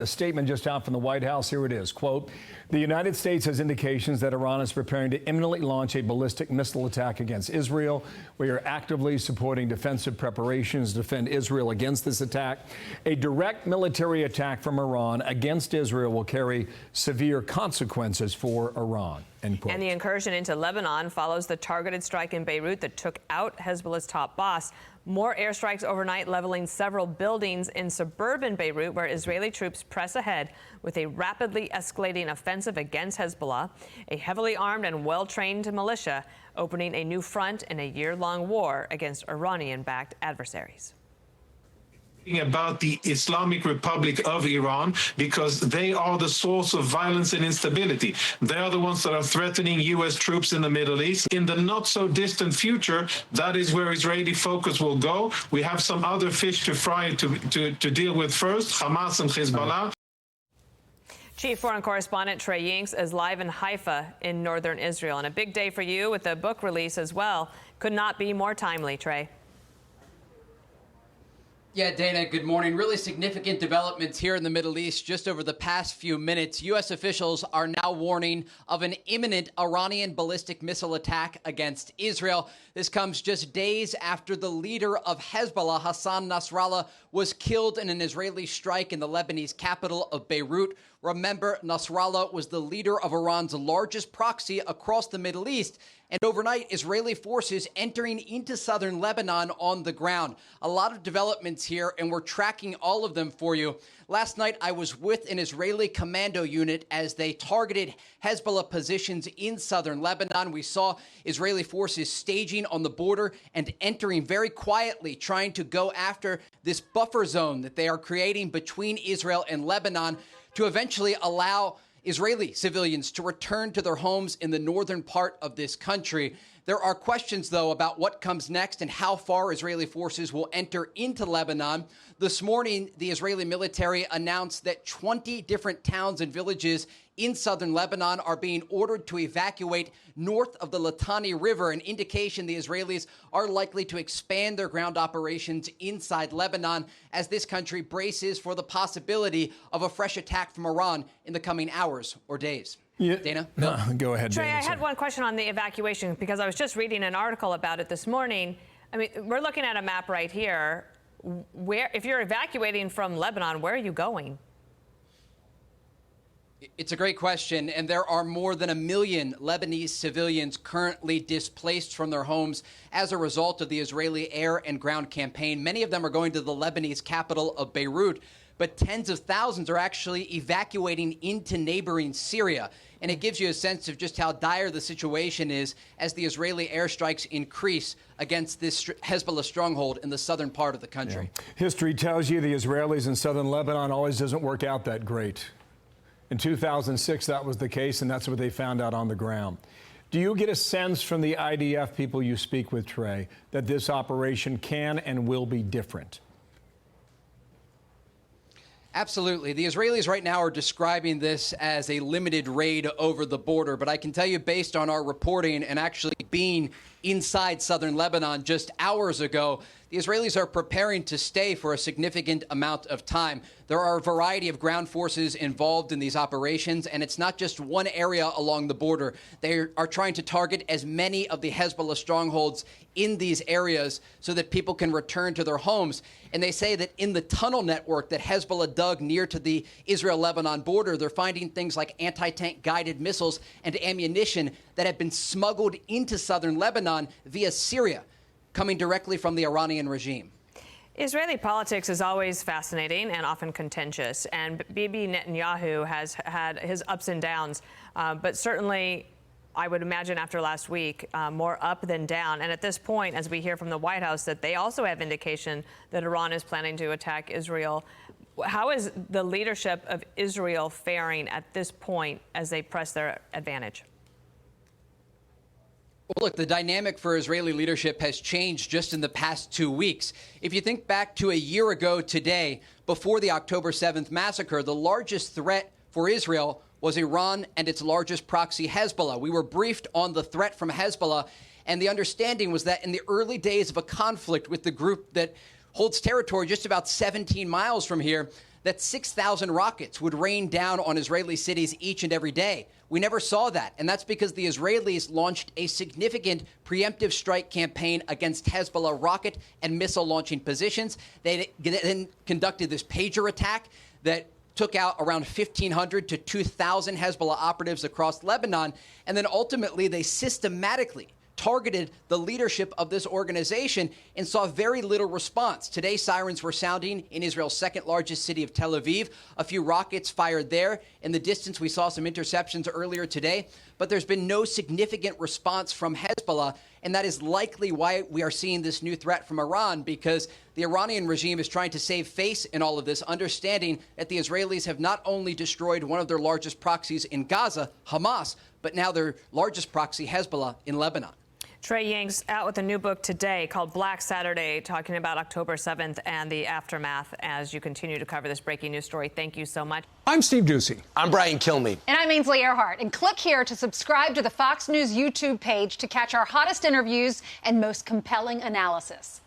A statement just out from the White House. Here it is. Quote, the United States has indications that Iran is preparing to imminently launch a ballistic missile attack against Israel. We are actively supporting defensive preparations to defend Israel against this attack. A direct military attack from Iran against Israel will carry severe consequences for Iran. End quote. And the incursion into Lebanon follows the targeted strike in Beirut that took out Hezbollah's top boss. More airstrikes overnight, leveling several buildings in suburban Beirut, where Israeli troops press ahead with a rapidly escalating offensive against Hezbollah, a heavily armed and well-trained militia opening a new front in a year-long war against Iranian-backed adversaries. About the Islamic Republic of Iran, because they are the source of violence and instability. They are the ones that are threatening U.S. troops in the Middle East. In the not so distant future, that is where Israeli focus will go. We have some other fish to fry to deal with first, Hamas and Hezbollah. Chief Foreign Correspondent Trey Yingst is live in Haifa in northern Israel. And a big day for you with a book release as well. Could not be more timely, Trey. Yeah, Dana, good morning. Really significant developments here in the Middle East just over the past few minutes. U.S. officials are now warning of an imminent Iranian ballistic missile attack against Israel. This comes just days after the leader of Hezbollah, Hassan Nasrallah, was killed in an Israeli strike in the Lebanese capital of Beirut. Remember, Nasrallah was the leader of Iran's largest proxy across the Middle East. And overnight, Israeli forces entering into southern Lebanon on the ground. A lot of developments here, and we're tracking all of them for you. Last night, I was with an Israeli commando unit as they targeted Hezbollah positions in southern Lebanon. We saw Israeli forces staging on the border and entering very quietly, trying to go after this buffer zone that they are creating between Israel and Lebanon to eventually allow Israeli civilians to return to their homes in the northern part of this country. There are questions, though, about what comes next and how far Israeli forces will enter into Lebanon. This morning, the Israeli military announced that 20 different towns and villages in southern Lebanon are being ordered to evacuate north of the Litani River, an indication the Israelis are likely to expand their ground operations inside Lebanon as this country braces for the possibility of a fresh attack from Iran in the coming hours or days. Yeah. Dana? Go ahead, Trey, Dana. I had one question on the evacuation because I was just reading an article about it this morning. I mean, we're looking at a map right here. Where, if you're evacuating from Lebanon, where are you going? It's a great question, and there are more than 1 million Lebanese civilians currently displaced from their homes as a result of the Israeli air and ground campaign. Many of them are going to the Lebanese capital of Beirut, but tens of thousands are actually evacuating into neighboring Syria. And it gives you a sense of just how dire the situation is as the Israeli airstrikes increase against this Hezbollah stronghold in the southern part of the country. Yeah. History tells you the Israelis in southern Lebanon always doesn't work out that great. In 2006, that was the case, and that's what they found out on the ground. Do you get a sense from the IDF people you speak with, Trey, that this operation can and will be different? Absolutely. The Israelis right now are describing this as a limited raid over the border, but I can tell you based on our reporting and actually being inside southern Lebanon just hours ago, the Israelis are preparing to stay for a significant amount of time. There are a variety of ground forces involved in these operations, and it's not just one area along the border. They are trying to target as many of the Hezbollah strongholds in these areas so that people can return to their homes. And they say that in the tunnel network that Hezbollah dug near to the Israel-Lebanon border, they're finding things like anti-tank guided missiles and ammunition that have been smuggled into southern Lebanon via Syria, coming directly from the Iranian regime. Israeli politics is always fascinating and often contentious, and Bibi Netanyahu has had his ups and downs, but certainly I would imagine after last week, more up than down. And at this point, as we hear from the White House, that they also have indication that Iran is planning to attack Israel. How is the leadership of Israel faring at this point as they press their advantage? Well, look, the dynamic for Israeli leadership has changed just in the past 2 weeks. If you think back to a year ago today, before the October 7th massacre, the largest threat for Israel was Iran and its largest proxy, Hezbollah. We were briefed on the threat from Hezbollah, and the understanding was that in the early days of a conflict with the group that holds territory just about 17 miles from here, that 6,000 rockets would rain down on Israeli cities each and every day. We never saw that, and that's because the Israelis launched a significant preemptive strike campaign against Hezbollah rocket and missile launching positions. They then conducted this pager attack that took out around 1,500 to 2,000 Hezbollah operatives across Lebanon, and then ultimately they systematically targeted the leadership of this organization and saw very little response. Today, sirens were sounding in Israel's second largest city of Tel Aviv. A few rockets fired there. In the distance, we saw some interceptions earlier today, but there's been no significant response from Hezbollah, and that is likely why we are seeing this new threat from Iran, because the Iranian regime is trying to save face in all of this, understanding that the Israelis have not only destroyed one of their largest proxies in Gaza, Hamas, but now their largest proxy, Hezbollah, in Lebanon. Trey Yingst out with a new book today called Black Saturday, talking about October 7th and the aftermath as you continue to cover this breaking news story. Thank you so much. I'm Steve Ducey. I'm Brian Kilmeade. And I'm Ainsley Earhart. And click here to subscribe to the Fox News YouTube page to catch our hottest interviews and most compelling analysis.